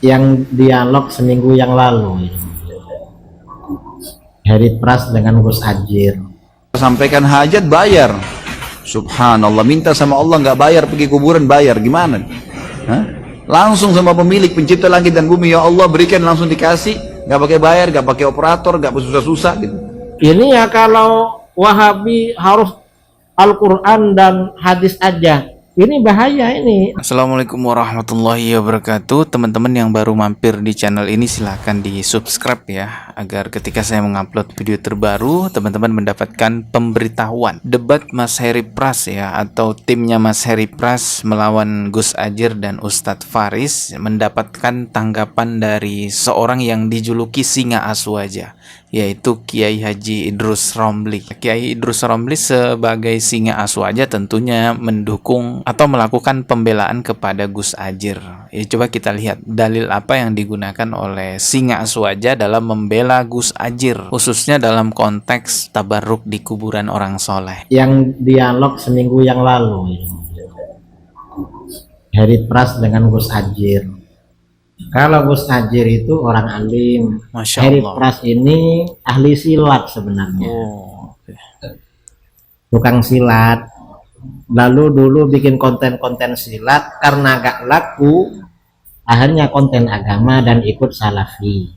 yang dialog seminggu yang lalu, Heri Pras dengan Gus Adjir. Sampaikan hajat bayar, subhanallah, minta sama Allah nggak bayar, pergi kuburan bayar, gimana? Hah? Langsung sama pemilik pencipta langit dan bumi, ya Allah berikan, langsung dikasih, nggak pakai bayar, nggak pakai operator, nggak susah-susah gitu. Ini ya kalau Wahabi harus Al-Quran dan hadis aja, ini bahaya ini. Assalamualaikum warahmatullahi wabarakatuh. Teman-teman yang baru mampir di channel ini silahkan di subscribe ya, agar ketika saya mengupload video terbaru teman-teman mendapatkan pemberitahuan. Debat Mas Heri Pras ya, atau timnya Mas Heri Pras melawan Gus Adjir dan Ustadz Faris mendapatkan tanggapan dari seorang yang dijuluki Singa Aswaja, yaitu Kiai Haji Idrus Romli. Kiai Idrus Romli sebagai Singa Aswaja tentunya mendukung atau melakukan pembelaan kepada Gus Adjir. Ya, coba kita lihat dalil apa yang digunakan oleh Singa Aswaja dalam membela Gus Adjir, khususnya dalam konteks tabarruk di kuburan orang soleh. Yang dialog seminggu yang lalu, Heri Pras dengan Gus Adjir. Kalau Gus Adjir itu orang alim, Masya Heri Allah. Pras ini ahli silat sebenarnya, Oke. tukang silat. Lalu dulu bikin konten-konten silat, karena gak laku akhirnya konten agama dan ikut salafi.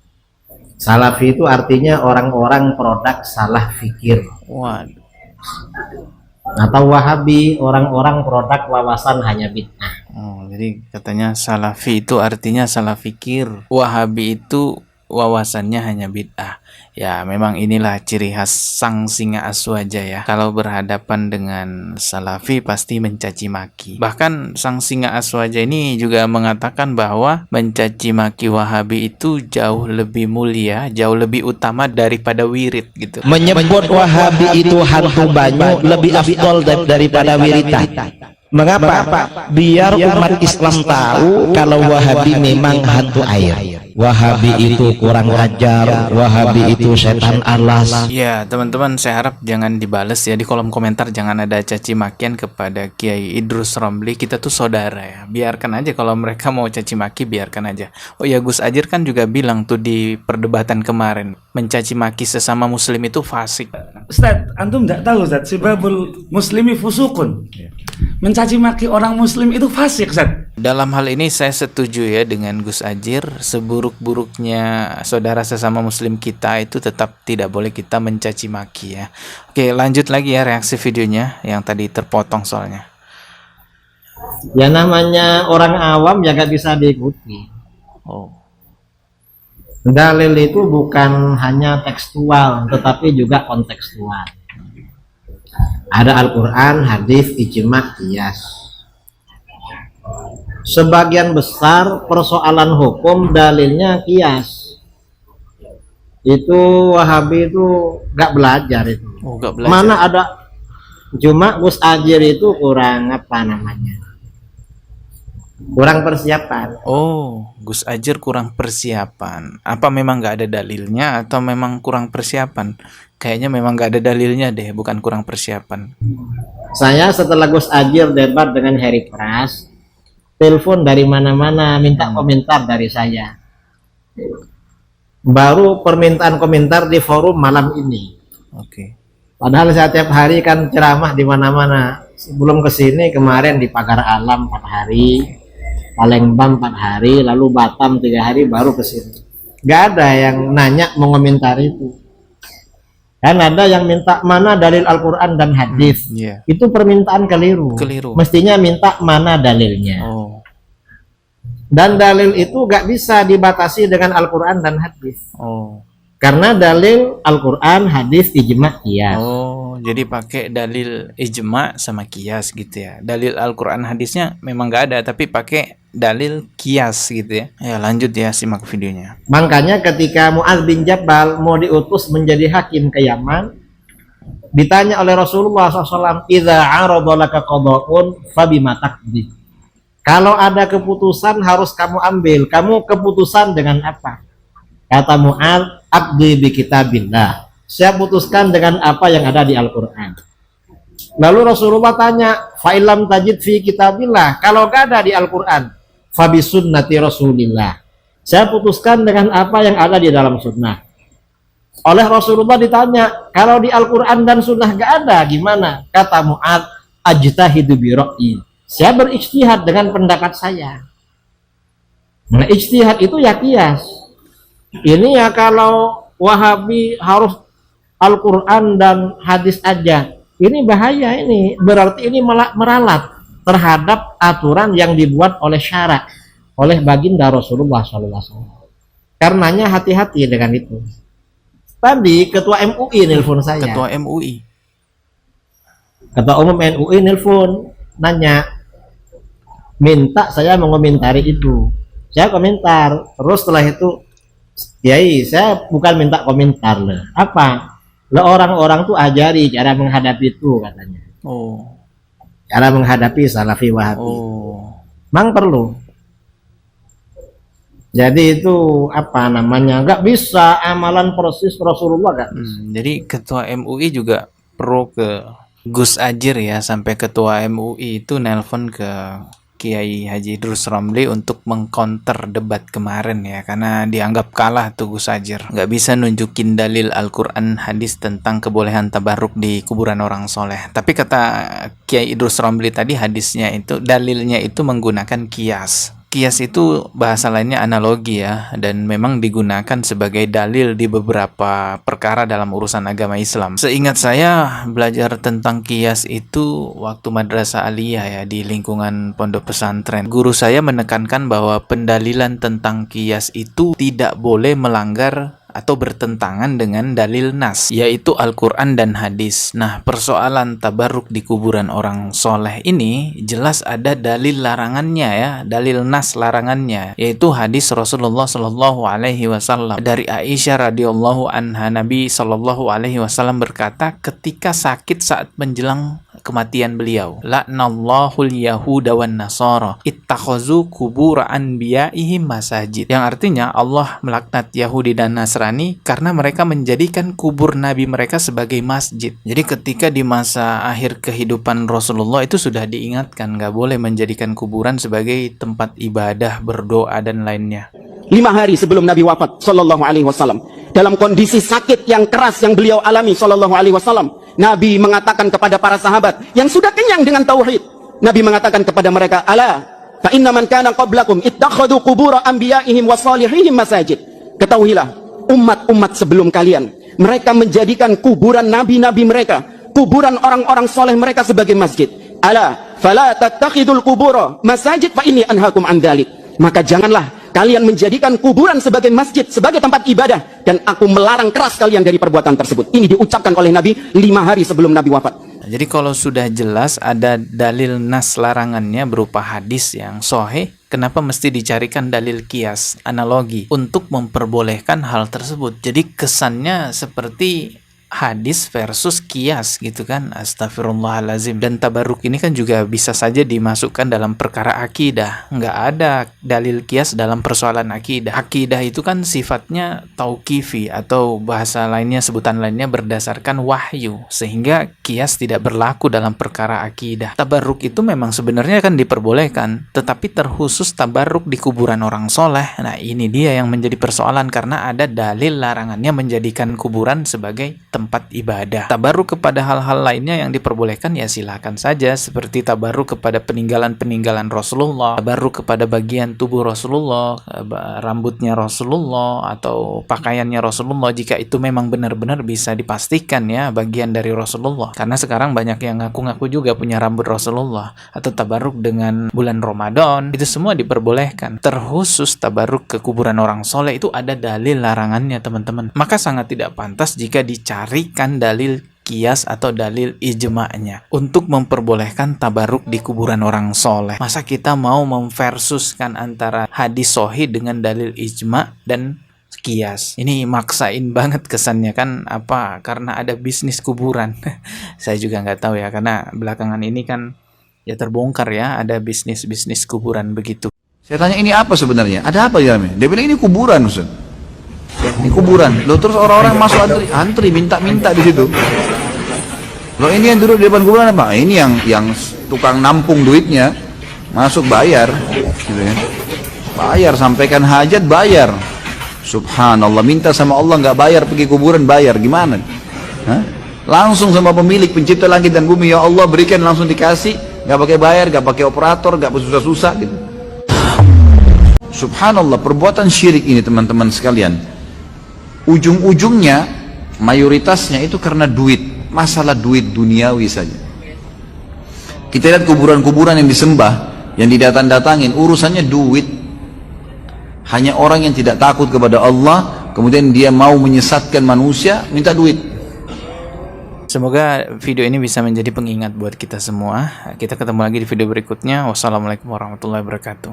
Salafi itu artinya orang-orang produk salah fikir, Waduh. atau Wahabi orang-orang produk wawasan hanya bid'ah. Jadi katanya Salafi itu artinya salah fikir, Wahabi itu wawasannya hanya bid'ah. Ya memang inilah ciri khas sang Singa Aswaja ya. Kalau berhadapan dengan Salafi pasti mencaci maki. Bahkan sang Singa Aswaja ini juga mengatakan bahwa mencaci maki Wahabi itu jauh lebih mulia, jauh lebih utama daripada wirid gitu. Menyebut Wahabi itu hantu banyu lebih afdol daripada wiritan. Mengapa? Biar umat Islam tahu kalau Wahabi memang hantu air. Wahabi itu kurang ajar, Wahabi itu setan alas. Ya teman-teman, saya harap jangan dibales ya di kolom komentar, jangan ada caci makian kepada Kiai Idrus Romli. Kita tuh saudara ya, biarkan aja kalau mereka mau caci maki, biarkan aja. Oh ya, Gus Adjir kan juga bilang tuh di perdebatan kemarin, mencaci maki sesama muslim itu fasik. Ustaz, antum tidak tahu Ustaz, sibabul muslimi fusukun. Mencaci maki orang muslim itu fasik, Ustaz. Dalam hal ini saya setuju ya dengan Gus Adjir. Seburuk-buruknya saudara sesama muslim kita itu tetap tidak boleh kita mencaci maki ya. Oke, lanjut lagi ya reaksi videonya yang tadi terpotong soalnya. Ya namanya orang awam ya gak bisa diikuti. Oh. Dalil itu bukan hanya tekstual, tetapi juga kontekstual. Ada Al-Quran, hadis, ijma, qiyas. Sebagian besar persoalan hukum dalilnya qiyas. Itu Wahabi itu gak belajar itu. Oh, gak belajar. Mana ada, cuma Gus Adjir itu kurang apa namanya, kurang persiapan. Oh, Gus Adjir kurang persiapan. Apa memang nggak ada dalilnya atau memang kurang persiapan? Kayaknya memang nggak ada dalilnya deh, bukan kurang persiapan. Saya setelah Gus Adjir debat dengan Heri Pras, telepon dari mana-mana minta komentar dari saya. Baru permintaan komentar di forum malam ini. Oke. Padahal saya tiap hari kan ceramah di mana-mana. Sebelum kesini kemarin di Pagar Alam 4 hari, Palembang 4 hari, lalu Batam 3 hari, baru kesini. Gak ada yang nanya mengomentari itu. Kan ada yang minta mana dalil Al-Quran dan hadis. Iya. Itu permintaan keliru. Keliru. Mestinya minta mana dalilnya. Oh. Dan dalil itu gak bisa dibatasi dengan Al-Quran dan hadis. Oh. Karena dalil Al-Quran, hadis, ijma, qiyas. Oh, jadi pakai dalil ijma sama qiyas gitu ya. Dalil Al-Quran hadisnya memang nggak ada, tapi pakai dalil qiyas gitu ya. Ya lanjut ya, simak videonya. Makanya ketika Mu'adz bin Jabal mau diutus menjadi hakim ke Yaman, ditanya oleh Rasulullah SAW, "Idza 'arada laka qada'un fabima taqdi?" Kalau ada keputusan harus kamu ambil, kamu keputusan dengan apa? Kata Mu'adz, "Aqdi bi kitabillah." Saya putuskan dengan apa yang ada di Al-Quran. Lalu Rasulullah tanya, "Fa'ilam tajid fi kitabillah." Kalau gak ada di Al-Quran, fabi sunnati Rasulillah. Saya putuskan dengan apa yang ada di dalam sunnah. Oleh Rasulullah ditanya, kalau di Al-Quran dan sunnah gak ada, gimana? Kata Mu'adz, ajtahidu bi ra'yi. Saya berijtihad dengan pendapat saya. Nah, ijtihad itu ya kias. Ini ya kalau Wahabi harus Al-Quran dan hadis aja. Ini bahaya ini. Berarti ini meralat terhadap aturan yang dibuat oleh syara, oleh baginda Rasulullah SAW. Karenanya hati-hati dengan itu. Tadi ketua MUI nelpon saya. Ketua MUI. Ketua umum MUI nelpon, nanya, minta saya mengomentari itu. Saya komentar. Terus setelah itu, Kiai, saya bukan minta komentar loh. Apa? Lo orang-orang tuh ajari cara menghadapi itu, katanya. Oh. Cara menghadapi Salafi Wahabi. Oh. Memang perlu. Jadi itu apa namanya? Nggak bisa amalan persis Rasulullah kan? Jadi ketua MUI juga pro ke Gus Ajir ya, sampai ketua MUI itu nelpon ke Kiai Haji Idrus Romli untuk mengcounter debat kemarin ya, karena dianggap kalah tuh Gus Ajir, nggak bisa nunjukin dalil Al-Quran hadis tentang kebolehan tabarruk di kuburan orang soleh. Tapi kata Kiai Idrus Romli tadi, hadisnya itu, dalilnya itu menggunakan kias. Kias itu bahasa lainnya analogi ya, dan memang digunakan sebagai dalil di beberapa perkara dalam urusan agama Islam. Seingat saya belajar tentang kias itu waktu madrasah aliyah ya, di lingkungan pondok pesantren. Guru saya menekankan bahwa pendalilan tentang kias itu tidak boleh melanggar atau bertentangan dengan dalil nas, yaitu Al-Quran dan hadis. Nah, persoalan tabarruk di kuburan orang soleh ini jelas ada dalil larangannya ya, dalil nas larangannya, yaitu hadis Rasulullah Shallallahu Alaihi Wasallam dari Aisyah radhiyallahu anha. Nabi Shallallahu Alaihi Wasallam berkata ketika sakit saat menjelang kematian beliau, la'nallahul yahuda wan nasara ittakhazu kubur anbiya'ihim masajid, yang artinya Allah melaknat Yahudi dan Nasrani karena mereka menjadikan kubur nabi mereka sebagai masjid. Jadi ketika di masa akhir kehidupan Rasulullah itu sudah diingatkan nggak boleh menjadikan kuburan sebagai tempat ibadah, berdoa dan lainnya. 5 hari sebelum Nabi wafat sallallahu alaihi wasallam, dalam kondisi sakit yang keras yang beliau alami sallallahu alaihi wasallam, Nabi mengatakan kepada para sahabat yang sudah kenyang dengan tauhid, Nabi mengatakan kepada mereka, ala fa inna man kana qablakum ittakhadhu qubur anbiya'ihim wa salihihim masajid. Ketahuilah, umat-umat sebelum kalian, mereka menjadikan kuburan nabi-nabi mereka, kuburan orang-orang soleh mereka sebagai masjid. Ala fala tattakhidul qubur masajid fa inni anhaakum an dzalik. Maka janganlah kalian menjadikan kuburan sebagai masjid, sebagai tempat ibadah, dan aku melarang keras kalian dari perbuatan tersebut. Ini diucapkan oleh Nabi 5 hari sebelum Nabi wafat. Jadi kalau sudah jelas ada dalil nas larangannya berupa hadis yang sahih, kenapa mesti dicarikan dalil kias, analogi untuk memperbolehkan hal tersebut? Jadi kesannya seperti hadis versus kias gitu kan. Astagfirullahalazim. Dan tabarruk ini kan juga bisa saja dimasukkan dalam perkara akidah. Nggak ada dalil kias dalam persoalan akidah. Akidah itu kan sifatnya tauqifi, atau bahasa lainnya, sebutan lainnya berdasarkan wahyu, sehingga kias tidak berlaku dalam perkara akidah. Tabarruk itu memang sebenarnya kan diperbolehkan, tetapi terkhusus tabarruk di kuburan orang soleh. Nah ini dia yang menjadi persoalan, karena ada dalil larangannya menjadikan kuburan sebagai tempat ibadah. Tabarruk kepada hal-hal lainnya yang diperbolehkan ya silakan saja, seperti tabarruk kepada peninggalan-peninggalan Rasulullah, tabarruk kepada bagian tubuh Rasulullah, rambutnya Rasulullah atau pakaiannya Rasulullah, jika itu memang benar-benar bisa dipastikan ya bagian dari Rasulullah. Karena sekarang banyak yang ngaku-ngaku juga punya rambut Rasulullah, atau tabarruk dengan bulan Ramadan, itu semua diperbolehkan. Terkhusus tabarruk ke kuburan orang soleh itu ada dalil larangannya teman-teman. Maka sangat tidak pantas jika dicarikan dalil kias atau dalil ijma'nya untuk memperbolehkan tabarruk di kuburan orang soleh. Masa kita mau memversuskan antara hadis sahih dengan dalil ijma' dan kias? Ini maksain banget kesannya kan, apa karena ada bisnis kuburan. Saya juga nggak tahu ya, karena belakangan ini kan ya terbongkar ya ada bisnis kuburan begitu. Saya tanya ini apa sebenarnya? Ada apa ya? Dia bilang ini kuburan, Ustaz. Ini kuburan. Loh, terus orang-orang masuk antri minta-minta di situ. Loh, ini yang duduk di depan kuburan apa? Ini yang tukang nampung duitnya masuk bayar gitu ya. Bayar, sampaikan hajat bayar. Subhanallah, minta sama Allah nggak bayar pergi kuburan bayar, gimana? Hah? Langsung sama pemilik pencipta langit dan bumi, ya Allah berikan, langsung dikasih, nggak pakai bayar, nggak pakai operator, nggak susah-susah gitu. Subhanallah, perbuatan syirik ini teman-teman sekalian, ujung-ujungnya mayoritasnya itu karena duit, masalah duit duniawi saja. Kita lihat kuburan-kuburan yang disembah, yang didatang-datangin, urusannya duit. Hanya orang yang tidak takut kepada Allah, kemudian dia mau menyesatkan manusia, minta duit. Semoga video ini bisa menjadi pengingat buat kita semua. Kita ketemu lagi di video berikutnya. Wassalamualaikum warahmatullahi wabarakatuh.